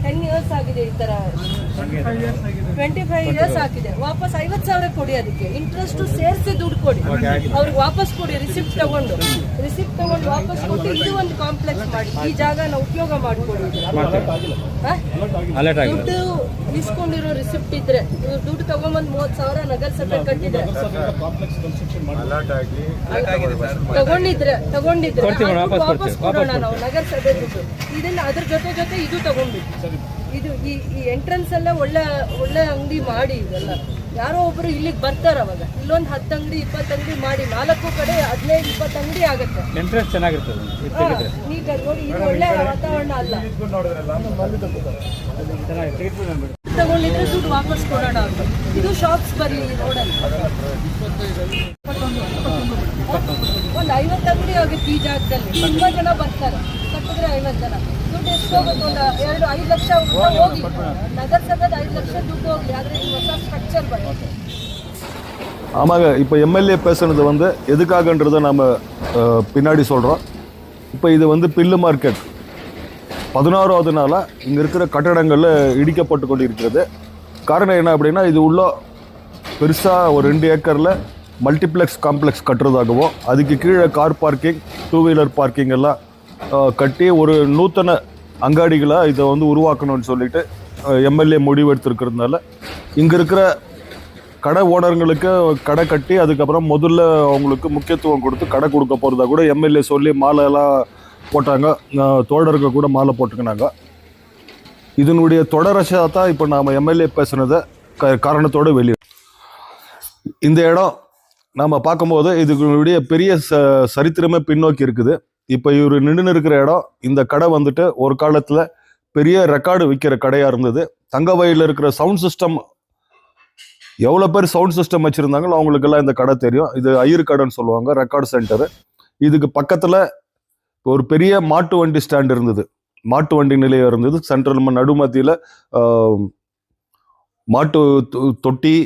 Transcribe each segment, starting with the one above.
10 years ಆಗಿದೆ ಈ ತರ 25 years ಆಗಿದೆ. ವಾಪಸ್ 50,000 ಕೊಡಿ, ಅದಕ್ಕೆ ಇಂಟ್ರೆಸ್ಟ್ ಸೇರಿಸಿ ದುಡ್ಡು ಕೊಡಿ, ಅವ್ರಿಗೆ ವಾಪಸ್ ಕೊಡಿ. ರಿಸಿಪ್ಟ್ ತಗೊಂಡು ವಾಪಸ್ ಕೊಟ್ಟು ಇದು ಒಂದು ಕಾಂಪ್ಲೆಕ್ಸ್ ಮಾಡಿ ಈ ಜಾಗನ ಉಪಯೋಗ ಮಾಡಿಕೊಡಿ. ದುಡ್ಡು ಇಸ್ಕೊಂಡಿರೋ ರಿಸಿಪ್ಟ್ ಇದ್ರೆ ದುಡ್ಡು ತಗೊಂಬಂದು 30,000 ನಗರಸಭೆ ಕಟ್ಟಿದ್ರೆ ತಗೊಂಡಿದ್ರೆ ವಾಪಸ್ ಕೊಡೋಣ ನಾವು ನಗರಸಭೆ ದುಡ್ಡು. ಇದನ್ನ ಅದ್ರ ಜೊತೆ ಇದು ತಗೊಂಡ್ಬಿಟ್ಟು ಇದು ಈ ಎಂಟ್ರೆನ್ಸ್ ಎಲ್ಲ ಒಳ್ಳೆ ಅಂಗಡಿ ಮಾಡಿ. ಇದೆಲ್ಲ ಯಾರೋ ಒಬ್ರು ಇಲ್ಲಿಗೆ ಬರ್ತಾರ, ಅವಾಗ ಇಲ್ಲೊಂದು 10 ಅಂಗಡಿ 20 ಅಂಗಡಿ ಮಾಡಿ 4 ಕಡೆ 15-20 ಅಂಗಡಿ ಆಗುತ್ತೆ. ಎಂಟ್ರೆನ್ಸ್ ಚೆನ್ನಾಗಿರ್ತದೆ ನೀಟಾಗಿ ನೋಡಿ. ಇದು ಒಳ್ಳೆ ವಾತಾವರಣ ಅಲ್ಲ. ತಗೊಂಡಿದ್ರೆ ದುಡ್ಡು ವಾಪಸ್ ಕೊಡೋಣ ಅಂತ. ಇದು ಶಾಪ್ಸ್ ಬರಲಿ ರೋಡಲ್ಲಿ. ಒಂದು 50 ಅಂಗಡಿ ಆಗುತ್ತೆ ಈ ಜಾಗದಲ್ಲಿ. ತುಂಬಾ ಜನ ಬರ್ತಾರೆ, ಕಟ್ಟಿದ್ರೆ 50 ಜನ. ದುಡ್ಡು ಎಷ್ಟು ಹೋಗುತ್ತೆ? ಒಂದು 5 ಲಕ್ಷ ಹೋಗಿ நகரசபை 5 லட்சம் ದುಡ್ಡು ಹೋಗಿ. ಆದರೆ ಈ ಹೊಸ ஸ்ட்ரக்சர் ಬರುತ್ತೆ. ஆமாங்க, இப்போ எம்எல்ஏ பேசுனது வந்து எதுக்காகன்றதை நாம் பின்னாடி சொல்கிறோம். இப்போ இது வந்து பில்லு மார்க்கெட் 16வது நாளாக இங்கே இருக்கிற கட்டடங்களில் இடிக்கப்பட்டு கொண்டு இருக்கிறது. காரணம் என்ன அப்படின்னா, இது உள்ள பெருசாக ஒரு 2 ஏக்கரில் மல்டிப்ளெக்ஸ் காம்ப்ளெக்ஸ் கட்டுறதாகவும் அதுக்கு கீழே கார் பார்க்கிங் 2 வீலர் பார்க்கிங் எல்லாம் கட்டி ஒரு நூத்தன அங்காடிகளாக இதை வந்து உருவாக்கணும்னு சொல்லிட்டு எம்எல்ஏ முடிவு எடுத்திருக்கிறதுனால இங்கே இருக்கிற கடை ஓனர்களுக்கு கடை கட்டி அதுக்கப்புறம் முதல்ல அவங்களுக்கு முக்கியத்துவம் கொடுத்து கடை கொடுக்க போகிறதா கூட எம்எல்ஏ சொல்லி மாலையெல்லாம் போட்டாங்க. தோழர்கள் கூட மாலை போட்டுக்கினாங்க. இதனுடைய தொடர்ச்சியாக தான் இப்போ நாம் எம்எல்ஏ பேசுனதை காரணத்தோடு வெளியே இந்த இடம் நாம் பார்க்கும்போது இதுடைய பெரிய சரித்திரமே பின்னோக்கி இருக்குது. இப்போ இவர் நின்று இருக்கிற இடம், இந்த கடை வந்துட்டு ஒரு காலத்தில் பெரிய ரெக்கார்டு விற்கிற கடையாக இருந்தது. தங்கவயலில் இருக்கிற சவுண்ட் சிஸ்டம், எவ்வளோ பேர் சவுண்ட் சிஸ்டம் வச்சுருந்தாங்களோ அவங்களுக்கெல்லாம் இந்த கடை தெரியும். இது ஐயர் கடைன்னு சொல்லுவாங்க, ரெக்கார்டு சென்டரு. இதுக்கு பக்கத்தில் ஒரு பெரிய மாட்டு வண்டி ஸ்டாண்ட் இருந்தது, மாட்டு வண்டி நிலையம் இருந்தது. சென்ட்ரல் நடுமத்தியில் மாட்டு தொட்டி,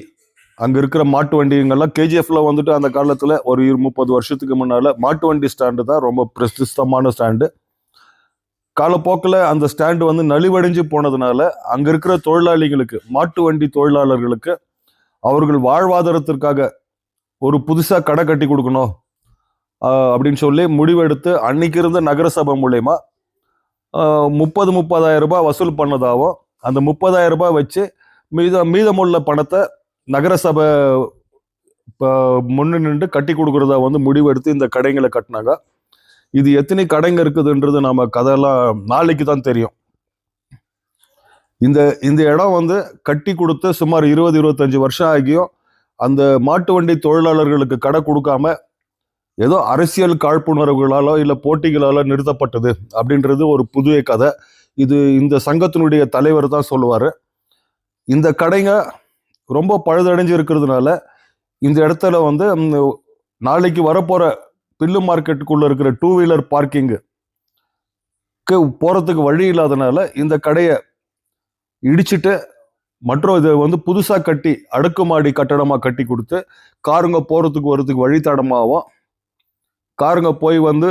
அங்கே இருக்கிற மாட்டு வண்டிங்கெல்லாம் கேஜிஎஃப்ல வந்துட்டு அந்த காலத்தில் ஒரு 30 வருஷத்துக்கு முன்னால் மாட்டு வண்டி ஸ்டாண்டு தான் ரொம்ப பிரசித்தமான ஸ்டாண்டு. காலப்போக்கில் அந்த ஸ்டாண்டு வந்து நலிவடைஞ்சு போனதுனால அங்கே இருக்கிற தொழிலாளிகளுக்கு, மாட்டு வண்டி தொழிலாளர்களுக்கு அவர்கள் வாழ்வாதாரத்திற்காக ஒரு புதுசாக கடை கட்டி கொடுக்கணும் அப்படின்னு சொல்லி முடிவெடுத்து அன்னைக்கு இருந்த நகரசபை மூலயமா 30,000 ரூபாய் வசூல் பண்ணதாகவும், அந்த 30,000 ரூபாய் வச்சு மீதமுள்ள பணத்தை நகரசபை முன்னு நின்று கட்டி கொடுக்குறதா வந்து முடிவெடுத்து இந்த கடைங்களை கட்டினாங்க. இது எத்தனை கடைங்க இருக்குதுன்றது நம்ம கதையெல்லாம் நாளைக்கு தான் தெரியும். இந்த இடம் வந்து கட்டி கொடுத்து சுமார் 20-25 வருஷம் ஆகியும் அந்த மாட்டு வண்டி தொழிலாளர்களுக்கு கடை கொடுக்காம ஏதோ அரசியல் காழ்ப்புணர்வுகளாலோ இல்லை போட்டிகளாலோ நிறுத்தப்பட்டது அப்படின்றது ஒரு புதிய கதை. இது இந்த சங்கத்தினுடைய தலைவர் தான் சொல்லுவார். இந்த கடைங்க ரொம்ப பழுதடைஞ்சு இருக்கிறதுனால இந்த இடத்துல வந்து நாளைக்கு வரப்போகிற பில்லு மார்க்கெட்டுக்குள்ளே இருக்கிற 2 வீலர் பார்க்கிங்கு போகிறதுக்கு வழி இல்லாதனால இந்த கடையை இடிச்சிட்டு மற்றும் இதை வந்து புதுசாக கட்டி அடுக்குமாடி கட்டடமாக கட்டி கொடுத்து காருங்க போகிறதுக்கு வரதுக்கு வழித்தடமாகவும், காருங்க போய் வந்து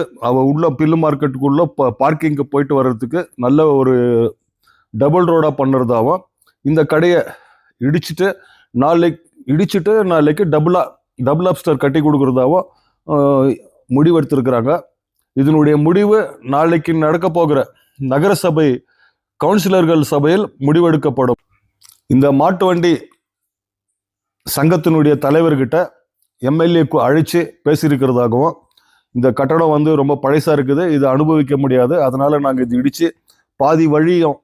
உள்ள பில்லு மார்க்கெட்டுக்குள்ளே பார்க்கிங்க்கு போயிட்டு வர்றதுக்கு நல்ல ஒரு டபுள் ரோடாக பண்ணுறதாகவும், இந்த கடையை இடிச்சிட்டு நாளைக்கு டபுள் அப்ஸ்டர் கட்டி கொடுக்குறதாகவும் முடிவெடுத்திருக்கிறாங்க. இதனுடைய முடிவு நாளைக்கு நடக்க போகிற நகரசபை கவுன்சிலர்கள் சபையில் முடிவெடுக்கப்படும். இந்த மாட்டு வண்டி சங்கத்தினுடைய தலைவர்கிட்ட எம்எல்ஏக்கு அழைச்சி பேசியிருக்கிறதாகவும், இந்த கட்டடம் வந்து ரொம்ப பழசாக இருக்குது, இது அனுபவிக்க முடியாது, அதனால நாங்கள் இது இடித்து பாதி வழியும்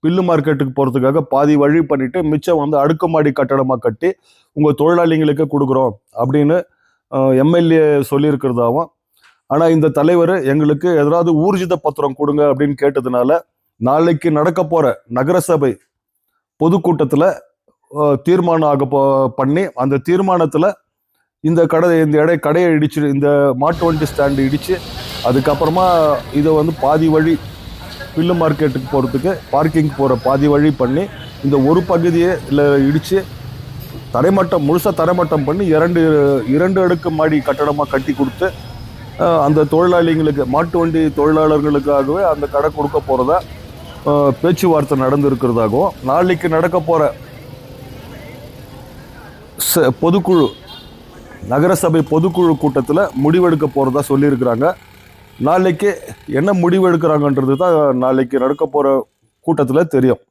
பில்லு மார்க்கெட்டுக்கு போகிறதுக்காக பாதி வழி பண்ணிட்டு மிச்சம் வந்து அடுக்குமாடி கட்டடமாக கட்டி உங்கள் தொழிலாளிங்களுக்கு கொடுக்குறோம் அப்படின்னு எம்எல்ஏ சொல்லியிருக்கிறதாவும், ஆனால் இந்த தலைவர் எங்களுக்கு எதாவது ஊர்ஜித பத்திரம் கொடுங்க அப்படின்னு கேட்டதுனால நாளைக்கு நடக்க போகிற நகரசபை பொதுக்கூட்டத்தில் தீர்மானம் பண்ணி அந்த தீர்மானத்தில் இந்த கடையை இடிச்சு, இந்த மாட்டு வண்டி ஸ்டாண்டு இடித்து அதுக்கப்புறமா இதை வந்து பாதி வழி பில்லு மார்க்கெட்டுக்கு போகிறதுக்கு பார்க்கிங் போகிற பாதி வழி பண்ணி இந்த ஒரு பகுதியை இல்லை இடித்து முழுசாக தரைமட்டம் பண்ணி 2 அடுக்கு மாடி கட்டடமாக கட்டி கொடுத்து அந்த தொழிலாளிங்களுக்கு, மாட்டு வண்டி தொழிலாளர்களுக்காகவே அந்த கடை கொடுக்க போகிறதா பேச்சுவார்த்தை நடந்திருக்கிறதாகவும் நாளைக்கு நடக்க போகிற பொதுக்குழு நகரசபை பொதுக்குழு கூட்டத்தில் முடிவெடுக்க போகிறதா சொல்லியிருக்கிறாங்க. நாளைக்கு என்ன முடிவெடுக்கிறாங்கன்றது தான் நாளைக்கு நடக்க போகிற கூட்டத்தில் தெரியும்.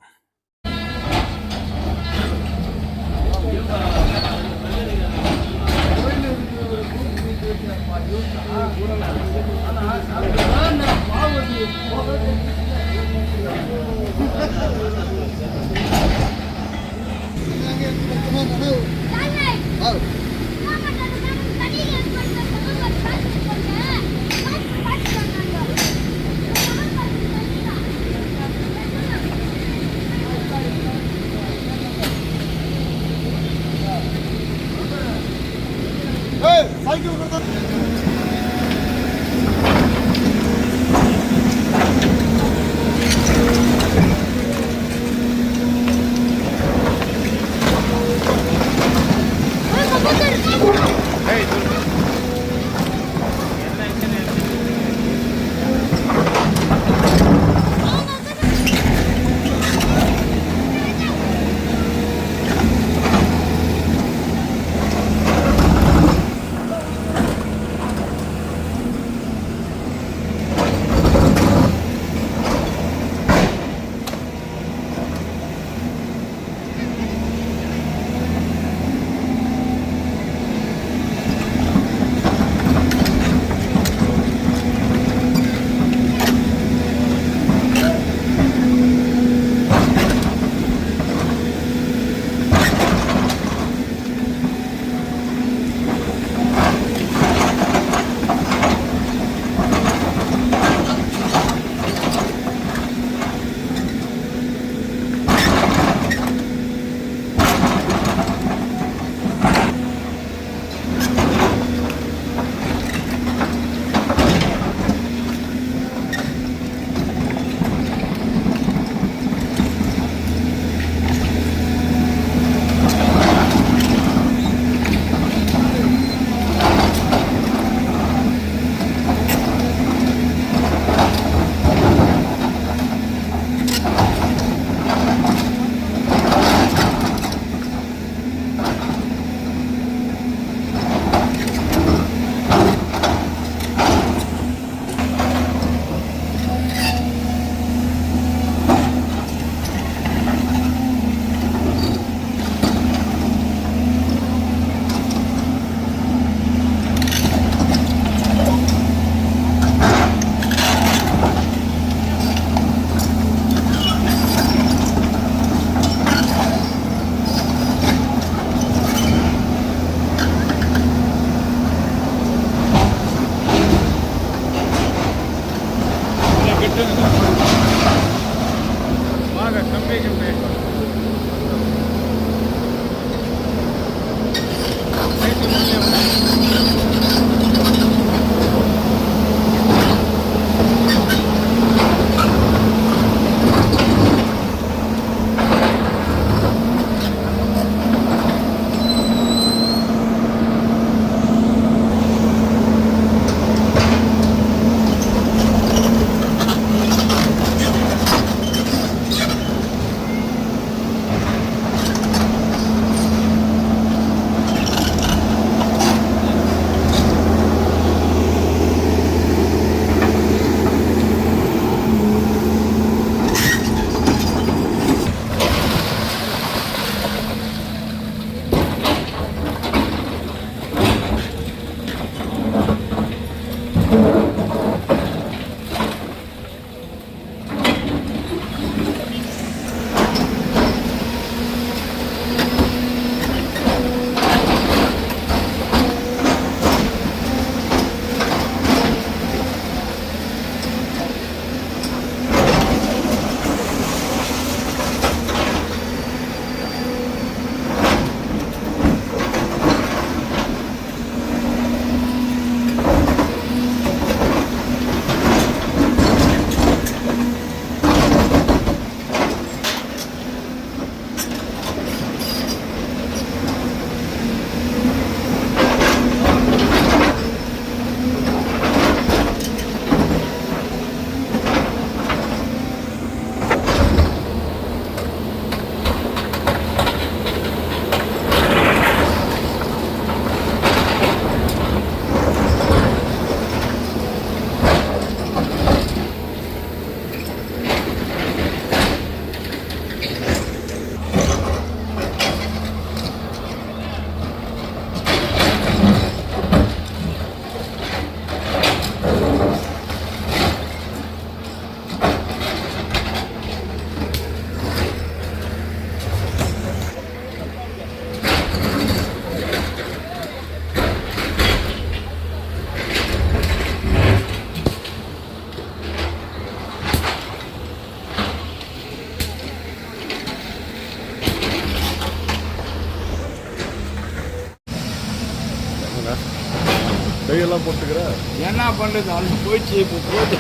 எல்லாம் போட்டுக்கிற என்ன பண்ணுறது அது போயிடுச்சு இப்போ போட்டு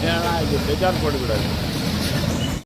ஏன்னா இது பெஜார் போடக்கூடாது